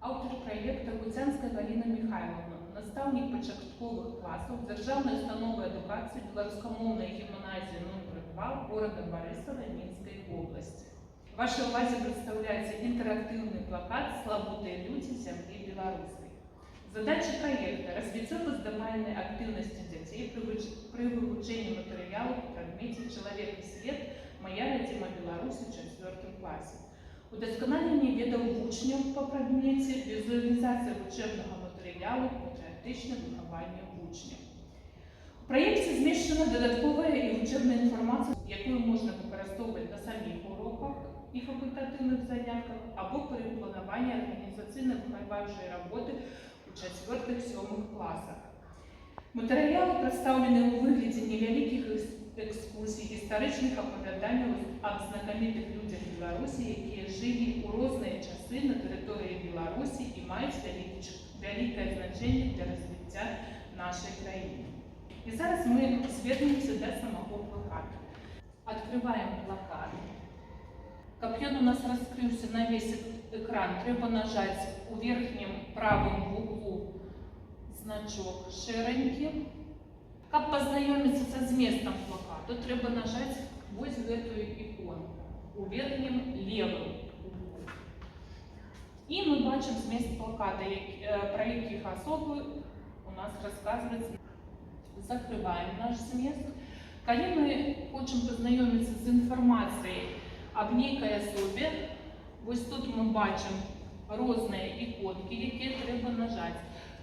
Аўтар праекта Гуцянская Галіна Михайловна, настаўнік пачатковых класаў дзяржаўнай установы адукацыі беларускамоўнай гімназіі номер 2 горада Барысава Мінскай вобласці. Вашай увазе прадстаўляецца інтэрактыўны плакат «Славутыя людзі зямлі беларускай». Задача праекта – развіццё пазнавальнай актыўнасці дзяцей пры вывучэнні матэрыялу па прадмеце «Чалавек і свет. Мая радзіма Беларусь» у 4 класе. Удасканаленне ведаў вучняў па прадмеце, візуалізацыя вучэбнага матэрыялу, патрыятычнае выхаванне вучняў. У праекце змешчана дадатковая і вучэбная інфармацыя, якую можна выкарыстоўваць на саміх уроках і факультатыўных занятках або пры планаванні арганізацыйна-выхавальнай работы у 4-7 класах. Матэрыялы прадстаўлены ў выглядзе невялікіх экскурсій, гістарычных апавяданняў аб знакамітых людзях Беларусі, якія жылі ў розныя часы на тэрыторыі Беларусі і маюць вялікае значэнне для развіцця нашай краіны. І зараз мы звернемся да самого плаката. Открываем плакат. Каб ён у нас раскрыўся на весь экран, трэба нажаць у верхнім правым вуглу значок шэранькі. Каб пазнаёміцца са зместам плакату, трэба нажаць вось гэтую іконку у верхнім левым углу. І мы бачым змест плаката, пра якіх асобы у нас расказваецца. Закрываем наш змест. Калі мы хочам пазнаёміцца з інфармацыяй аб нейкай асобе, вось тут мы бачым розныя іконкі, якія трэба нажаць.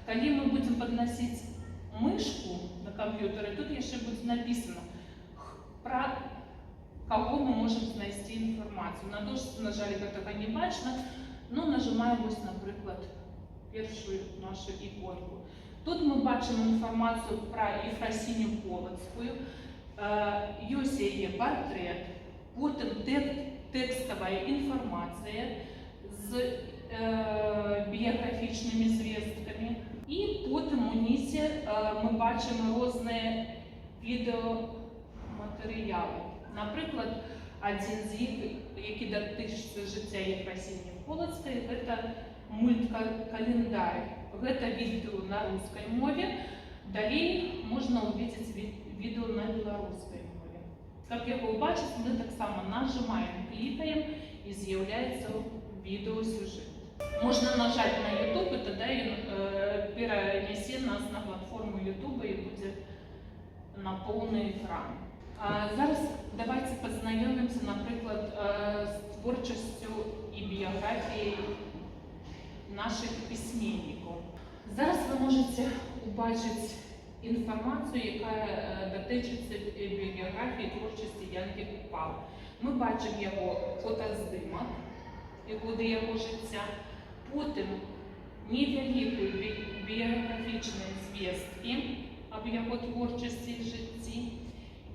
Калі мы будзем падносіць мышку на камп'ютары, тут яшчэ будзе напісана, пра каго мы можам знайсці інфармацыю. На дошцы, на жаль, гэтага не бачна, но нажимаем вось, напрыклад, першую нашу іконку. Тут мы бачым інфармацыю пра Ефрасіню Полацкую, ёсць яе партрэт, потым тэкставая інфармацыя з біяграфічнымі звесткамі, і потым унізе мы бачым розныя відэаматэрыялы. Напрыклад, адзін з іх, які датычыцца жыцця Ефрасіні Полацкай, гэта мульткалендар. Гэта відэо на рускай мове, далей можна увидзець відэо на беларускай мове. Каб яго ўбачыць, мы таксама нажимаем, клікаем і з'яўляецца відэосюжэт. Можна нажаць на YouTube, і тады ён перанясе нас на платформу YouTube і будзе на поўны экран. Зараз давайте пазнаёмімся, напрыклад, з творчасцю і біяграфіяй наших пісьменнікаў. Зараз ви можете убачыць інфармацыю, якая датычыцца біяграфіі і творчасці Янкі Купалы. Мы бачым яго фотаздымак і годы яго жыцця, потым невялікую біяграфічныя звесткі аб яго творчасці і жыцці.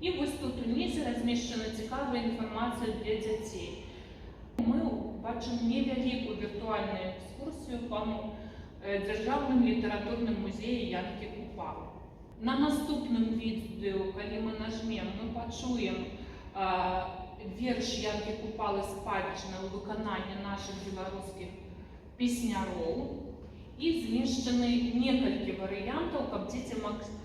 І вось тут унізе размешчана цікавая інфармацыя для дзяцей. Мы бачым невялікую віртуальную экскурсію па дзяржаўным літаратурным музеі Янкі Купалы. На наступным відэо, калі мы нажмем, мы пачуем верш Янкі Купалы «Спадчына» ў выкананні нашых беларускіх песняроў. І змешчаны некалькі варыянтаў, каб дзеці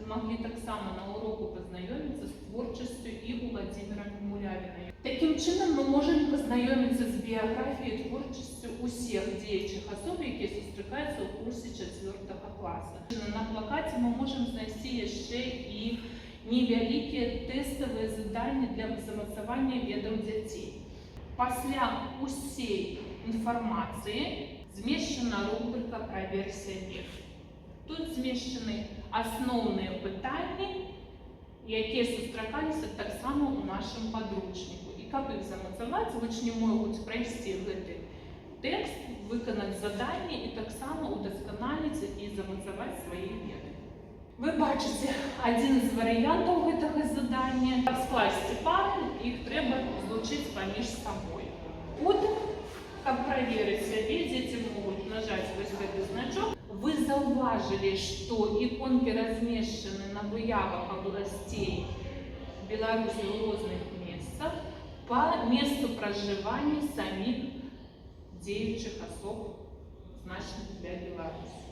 маглі таксама на уроку пазнаёміцца з творчасцю і Владзімірам Мулявінай. Такім чынам мы можам пазнаёміцца з біяграфіяй і творчасцю ўсіх дзеючых асоб, якія сустракаюцца ў курсе 4 класа. На плакаце мы можам знайсці яшчэ і невялікія тэставыя заданні для замацавання ведаў дзяцей. Пасля ўсей інфармацыі змешчана рубрика «Праверь сябе». Тут змешчаны асноўныя пытанні, якія сустракаліся таксама ў нашым падручніку. І каб іх замацаваць, вучні могуць прайсці гэты тэкст, выканаць заданні і таксама удасканаліць і замацаваць свае веды. Вы бачыце адзін з варыянтаў гэтага задання. Каб скласці пары, іх трэба злучыць паміж сабой. Потым, каб праверыць сябе, дзеці могуць нажаць вось гэты значок. Вы заўважылі, што іконкі размешчаны на выявах абласцей Беларусі ў розных месцах па месту пражывання саміх дзеючых асоб значных для Беларусі.